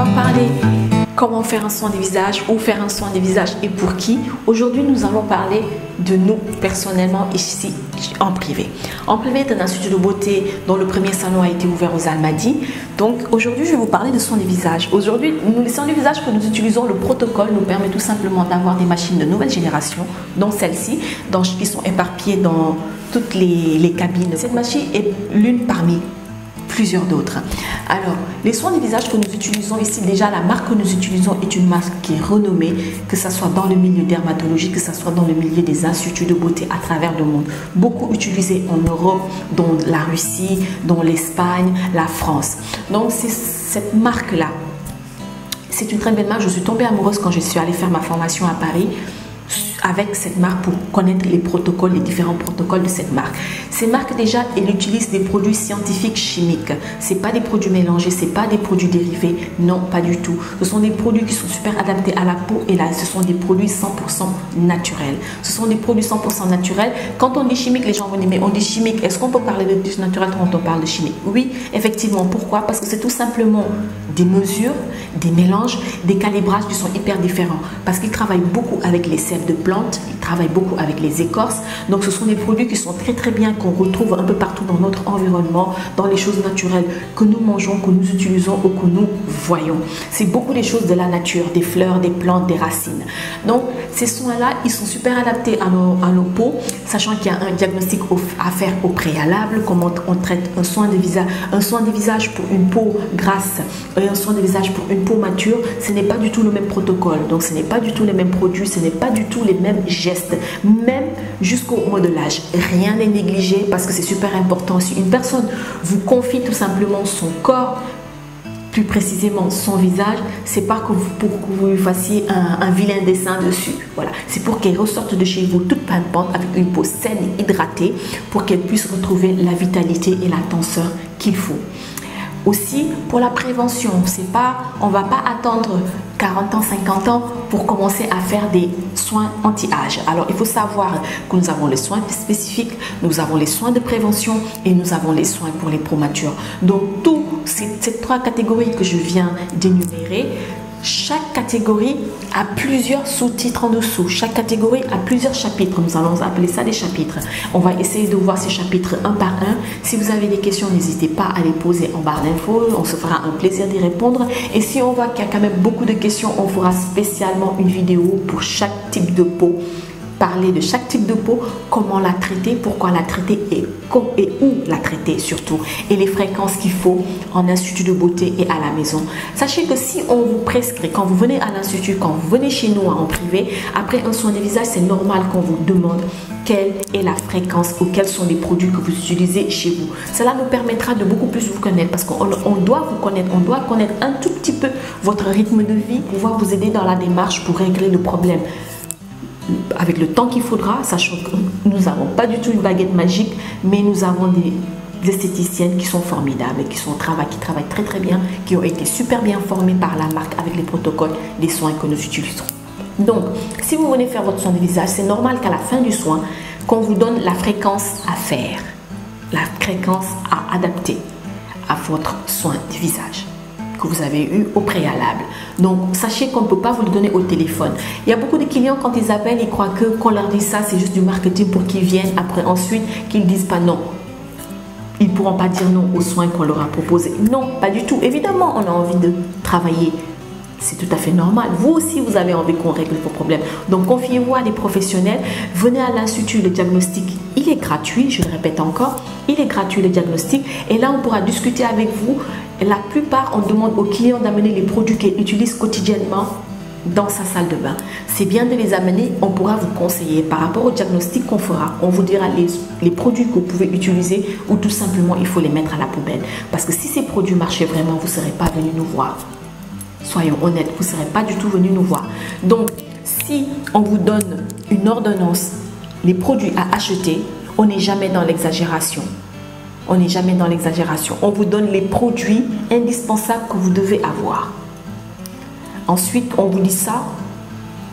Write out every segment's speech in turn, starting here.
encore parlé comment faire un soin des visages ou faire un soin des visages et pour qui. Aujourd'hui, nous allons parler de nous personnellement ici en privé. En privé, c'est un institut de beauté dont le premier salon a été ouvert aux Almadies. Donc aujourd'hui, je vais vous parler de soins des visages. Aujourd'hui, les soins des visages que nous utilisons, le protocole nous permet tout simplement d'avoir des machines de nouvelle génération, dont celle-ci, qui sont éparpillées dans toutes les cabines. Cette machine est l'une parmi plusieurs d'autres. Alors, les soins des visages que nous utilisons ici, déjà la marque que nous utilisons est une marque qui est renommée, que ce soit dans le milieu dermatologique, que ce soit dans le milieu des instituts de beauté à travers le monde. Beaucoup utilisés en Europe, dont la Russie, dont l'Espagne, la France. Donc, c'est cette marque-là. C'est une très belle marque. Je suis tombée amoureuse quand je suis allée faire ma formation à Paris avec cette marque pour connaître les protocoles, les différents protocoles de cette marque. Cette marque déjà, elle utilise des produits scientifiques chimiques. C'est pas des produits mélangés, c'est pas des produits dérivés, non, pas du tout. Ce sont des produits qui sont super adaptés à la peau et là, ce sont des produits 100% naturels. Ce sont des produits 100% naturels. Quand on dit chimique, les gens vont dire mais on dit chimique. Est-ce qu'on peut parler de plus naturel quand on parle de chimique? Oui, effectivement. Pourquoi? Parce que c'est tout simplement des mesures, des mélanges, des calibrages qui sont hyper différents. Parce qu'ils travaillent beaucoup avec les sèves de plantes, ils travaillent beaucoup avec les écorces. Donc ce sont des produits qui sont très bien, qu'on retrouve un peu partout dans notre environnement, dans les choses naturelles que nous mangeons, que nous utilisons ou que nous voyons. C'est beaucoup des choses de la nature, des fleurs, des plantes, des racines. Donc ces soins-là, ils sont super adaptés à nos peaux, sachant qu'il y a un diagnostic à faire au préalable, comment on traite un soin de visage pour une peau grasse et un soin de visage pour une peau mature. Ce n'est pas du tout le même protocole, donc ce n'est pas du tout les mêmes produits, ce n'est pas du tout les mêmes gestes, même jusqu'au modelage. Rien n'est négligé parce que c'est super important. Si une personne vous confie tout simplement son corps, plus précisément son visage, c'est pas pour que vous lui fassiez un vilain dessin dessus. Voilà, c'est pour qu'elle ressorte de chez vous toute pimpante avec une peau saine et hydratée pour qu'elle puisse retrouver la vitalité et la tenseur qu'il faut. Aussi, pour la prévention, on ne va pas attendre 40 ans, 50 ans pour commencer à faire des soins anti-âge. Alors, il faut savoir que nous avons les soins spécifiques, nous avons les soins de prévention et nous avons les soins pour les peaux matures. Donc, toutes ces trois catégories que je viens d'énumérer, chaque catégorie a plusieurs sous-titres en dessous. Chaque catégorie a plusieurs chapitres. Nous allons appeler ça des chapitres. On va essayer de voir ces chapitres un par un. Si vous avez des questions, n'hésitez pas à les poser en barre d'infos. On se fera un plaisir d'y répondre. Et si on voit qu'il y a quand même beaucoup de questions, on fera spécialement une vidéo pour chaque type de peau. Parler de chaque type de peau, comment la traiter, pourquoi la traiter et où la traiter surtout. Et les fréquences qu'il faut en institut de beauté et à la maison. Sachez que si on vous prescrit, quand vous venez à l'institut, quand vous venez chez nous en privé, après un soin des visages, c'est normal qu'on vous demande quelle est la fréquence ou quels sont les produits que vous utilisez chez vous. Cela nous permettra de beaucoup plus vous connaître parce qu'on doit vous connaître, on doit connaître un tout petit peu votre rythme de vie, pouvoir vous aider dans la démarche pour régler le problème avec le temps qu'il faudra, sachant que nous n'avons pas du tout une baguette magique, mais nous avons des esthéticiennes qui sont formidables et qui travaillent très bien, qui ont été super bien formées par la marque avec les protocoles des soins que nous utilisons. Donc, si vous venez faire votre soin de visage, c'est normal qu'à la fin du soin, qu'on vous donne la fréquence à faire, la fréquence à adapter à votre soin de visage que vous avez eu au préalable. Donc, sachez qu'on ne peut pas vous le donner au téléphone. Il y a beaucoup de clients, quand ils appellent, ils croient que qu'on leur dit ça, c'est juste du marketing pour qu'ils viennent après ensuite, qu'ils ne disent pas non. Ils ne pourront pas dire non aux soins qu'on leur a proposés. Non, pas du tout. Évidemment, on a envie de travailler. C'est tout à fait normal. Vous aussi, vous avez envie qu'on règle vos problèmes. Donc, confiez-vous à des professionnels. Venez à l'institut, le diagnostic, il est gratuit. Je le répète encore, il est gratuit le diagnostic. Et là, on pourra discuter avec vous. La plupart, on demande aux clients d'amener les produits qu'ils utilisent quotidiennement dans sa salle de bain. C'est bien de les amener, on pourra vous conseiller par rapport au diagnostic qu'on fera. On vous dira les produits que vous pouvez utiliser ou tout simplement, il faut les mettre à la poubelle. Parce que si ces produits marchaient vraiment, vous ne serez pas venu nous voir. Soyons honnêtes, vous ne serez pas du tout venu nous voir. Donc, si on vous donne une ordonnance, les produits à acheter, on n'est jamais dans l'exagération. On n'est jamais dans l'exagération. On vous donne les produits indispensables que vous devez avoir. Ensuite, on vous dit ça,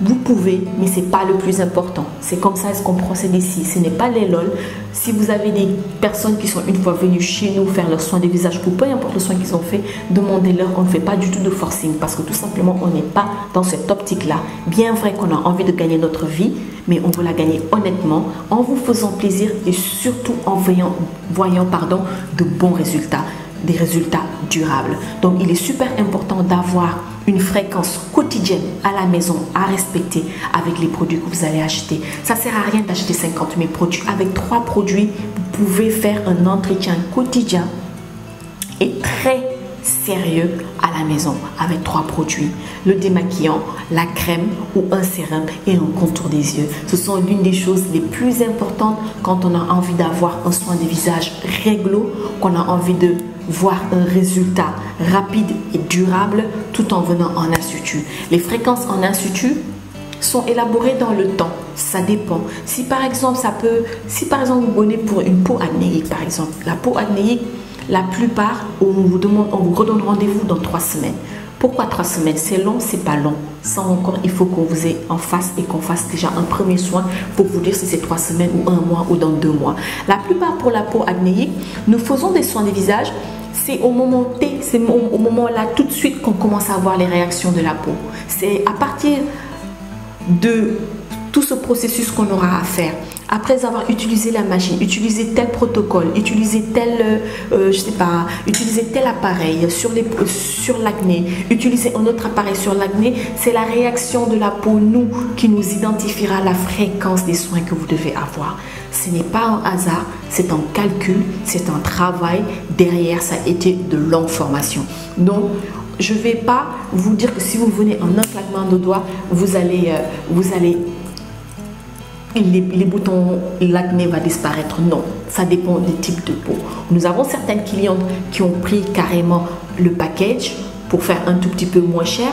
vous pouvez, mais ce n'est pas le plus important. C'est comme ça qu'on procède ici. Ce n'est pas les LOL. Si vous avez des personnes qui sont une fois venues chez nous faire leurs soins de visage, ou peu importe le soin qu'ils ont fait, demandez-leur. On ne fait pas du tout de forcing parce que tout simplement, on n'est pas dans cette optique-là. Bien vrai qu'on a envie de gagner notre vie, mais on veut la gagner honnêtement, en vous faisant plaisir et surtout en voyant de bons résultats, des résultats durables. Donc, il est super important d'avoir une fréquence quotidienne à la maison à respecter avec les produits que vous allez acheter. Ça ne sert à rien d'acheter 50 000 produits. Avec 3 produits, vous pouvez faire un entretien quotidien et très sérieux à la maison avec 3 produits. Le démaquillant, la crème ou un sérum et un contour des yeux. Ce sont l'une des choses les plus importantes quand on a envie d'avoir un soin de visage réglo, qu'on a envie de voir un résultat rapide et durable tout en venant en institut. Les fréquences en institut sont élaborées dans le temps. Ça dépend. Si par exemple vous venez pour une peau acnéique, par exemple, la peau acnéique, la plupart, on vous redonne rendez-vous dans 3 semaines. Pourquoi 3 semaines? C'est long, c'est pas long. Ça encore, il faut qu'on vous ait en face et qu'on fasse déjà un premier soin pour vous dire si c'est 3 semaines ou 1 mois ou dans 2 mois. La plupart pour la peau acnéique, nous faisons des soins de visage. C'est au moment T, c'est au moment là tout de suite qu'on commence à voir les réactions de la peau. C'est à partir de tout ce processus qu'on aura à faire. Après avoir utilisé la machine, utilisé tel protocole, utilisé utilisé tel appareil sur l'acné, utiliser un autre appareil sur l'acné, c'est la réaction de la peau, nous, qui nous identifiera la fréquence des soins que vous devez avoir. Ce n'est pas un hasard, c'est un calcul, c'est un travail. Derrière, ça a été de longue formation. Donc, je ne vais pas vous dire que si vous venez en un claquement de doigts, vous allez les boutons, l'acné va disparaître. Non, ça dépend des types de peau. Nous avons certaines clientes qui ont pris carrément le package pour faire un tout petit peu moins cher.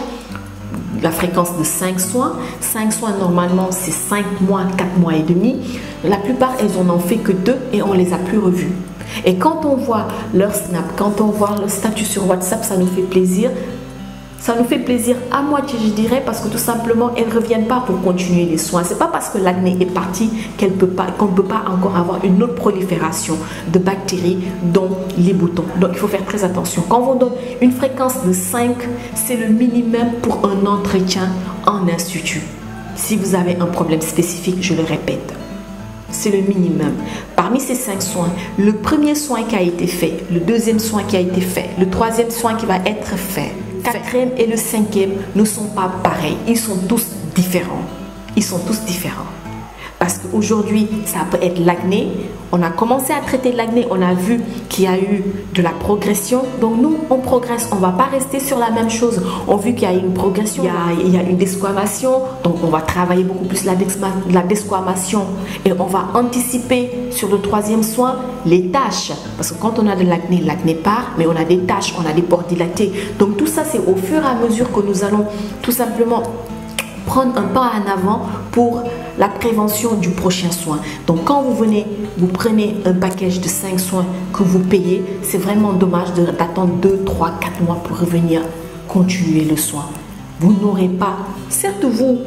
La fréquence de 5 soins. 5 soins, normalement, c'est 5 mois, 4 mois et demi. La plupart, elles n'en ont fait que 2 et on ne les a plus revues. Et quand on voit leur snap, quand on voit leur statut sur WhatsApp, ça nous fait plaisir. Ça nous fait plaisir à moitié, je dirais, parce que tout simplement, elles ne reviennent pas pour continuer les soins. Ce n'est pas parce que l'acné est parti qu'on ne peut pas encore avoir une autre prolifération de bactéries, dont les boutons. Donc, il faut faire très attention. Quand on donne une fréquence de 5, c'est le minimum pour un entretien en institut. Si vous avez un problème spécifique, je le répète, c'est le minimum. Parmi ces 5 soins, le premier soin qui a été fait, le deuxième soin qui a été fait, le troisième soin qui va être fait, 4e et le 5e ne sont pas pareils. Ils sont tous différents. Ils sont tous différents. Parce qu'aujourd'hui, ça peut être l'acné. On a commencé à traiter l'acné. On a vu qu'il y a eu de la progression. Donc nous, on progresse. On ne va pas rester sur la même chose. On a vu qu'il y a une progression. Il y a une desquamation. Donc on va travailler beaucoup plus la desquamation. Et on va anticiper sur le 3e soin les taches. Parce que quand on a de l'acné, l'acné part. Mais on a des taches, on a des pores dilatés. Donc tout ça, c'est au fur et à mesure que nous allons tout simplement prendre un pas en avant pour la prévention du prochain soin. Donc quand vous venez, vous prenez un package de 5 soins que vous payez, c'est vraiment dommage d'attendre 2, 3, 4 mois pour revenir continuer le soin. Vous n'aurez pas, certes vous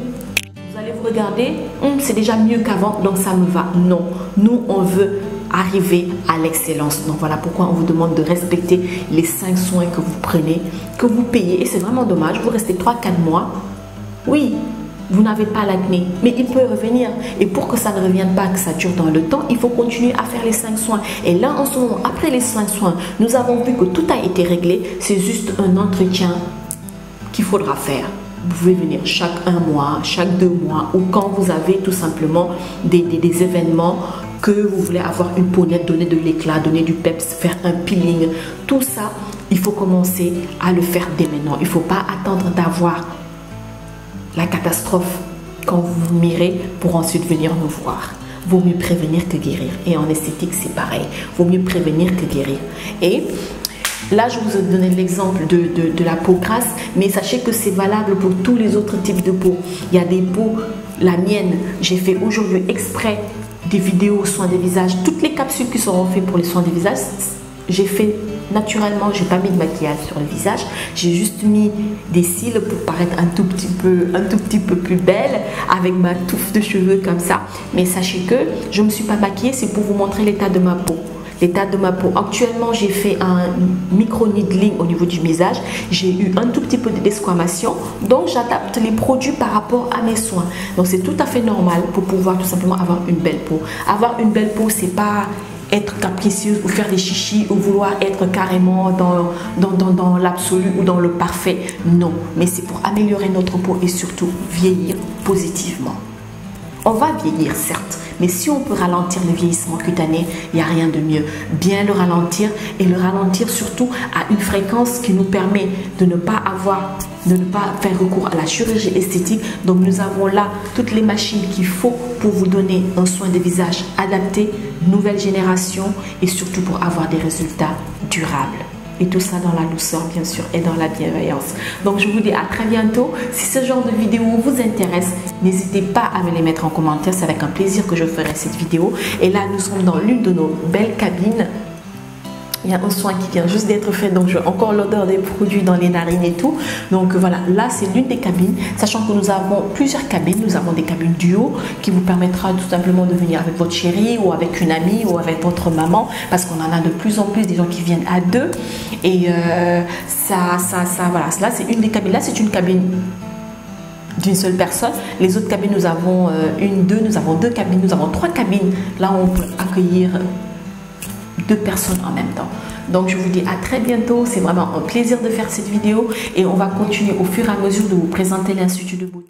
allez vous regarder, c'est déjà mieux qu'avant, donc ça me va. Non, nous on veut arriver à l'excellence. Donc voilà pourquoi on vous demande de respecter les 5 soins que vous prenez, que vous payez. Et c'est vraiment dommage, vous restez 3-4 mois. Oui, vous n'avez pas l'acné, mais il peut revenir. Et pour que ça ne revienne pas, que ça dure dans le temps, il faut continuer à faire les 5 soins. Et là, en ce moment, après les 5 soins, nous avons vu que tout a été réglé. C'est juste un entretien qu'il faudra faire. Vous pouvez venir chaque 1 mois, chaque 2 mois, ou quand vous avez tout simplement des événements que vous voulez avoir une peau nette, donner de l'éclat, donner du peps, faire un peeling. Tout ça, il faut commencer à le faire dès maintenant. Il ne faut pas attendre d'avoir la catastrophe quand vous vous mirez pour ensuite venir nous voir. Vaut mieux prévenir que guérir. Et en esthétique, c'est pareil. Vaut mieux prévenir que guérir. Et là, je vous ai donné l'exemple de la peau grasse, mais sachez que c'est valable pour tous les autres types de peau. Il y a des peaux, la mienne, j'ai fait aujourd'hui exprès des vidéos soins des visages. Toutes les capsules qui seront faites pour les soins des visages, j'ai fait naturellement, j'ai pas mis de maquillage sur le visage. J'ai juste mis des cils pour paraître un tout petit peu plus belle avec ma touffe de cheveux comme ça. Mais sachez que je me suis pas maquillée, c'est pour vous montrer l'état de ma peau. L'état de ma peau. Actuellement, j'ai fait un micro-needling au niveau du visage. J'ai eu un tout petit peu de desquamation. Donc, j'adapte les produits par rapport à mes soins. Donc, c'est tout à fait normal pour pouvoir tout simplement avoir une belle peau. Avoir une belle peau, c'est pas être capricieuse ou faire des chichis ou vouloir être carrément dans l'absolu ou dans le parfait. Non, mais c'est pour améliorer notre peau et surtout vieillir positivement. On va vieillir, certes, mais si on peut ralentir le vieillissement cutané, il n'y a rien de mieux. Bien le ralentir et le ralentir surtout à une fréquence qui nous permet de ne pas faire recours à la chirurgie esthétique. Donc nous avons là toutes les machines qu'il faut pour vous donner un soin de visage adapté, nouvelle génération et surtout pour avoir des résultats durables. Et tout ça dans la douceur, bien sûr, et dans la bienveillance. Donc, je vous dis à très bientôt. Si ce genre de vidéo vous intéresse, n'hésitez pas à me les mettre en commentaire. C'est avec un plaisir que je ferai cette vidéo. Et là, nous sommes dans l'une de nos belles cabines. Il y a un soin qui vient juste d'être fait, donc j'ai encore l'odeur des produits dans les narines et tout. Donc voilà, là c'est l'une des cabines, sachant que nous avons plusieurs cabines. Nous avons des cabines duo qui vous permettra tout simplement de venir avec votre chérie ou avec une amie ou avec votre maman, parce qu'on en a de plus en plus des gens qui viennent à deux. Et voilà, là c'est une des cabines. Là c'est une cabine d'une seule personne. Les autres cabines, nous avons nous avons deux cabines, nous avons trois cabines. Là on peut accueillir 2 personnes en même temps. Donc je vous dis à très bientôt. C'est vraiment un plaisir de faire cette vidéo et on va continuer au fur et à mesure de vous présenter l'Institut de beauté.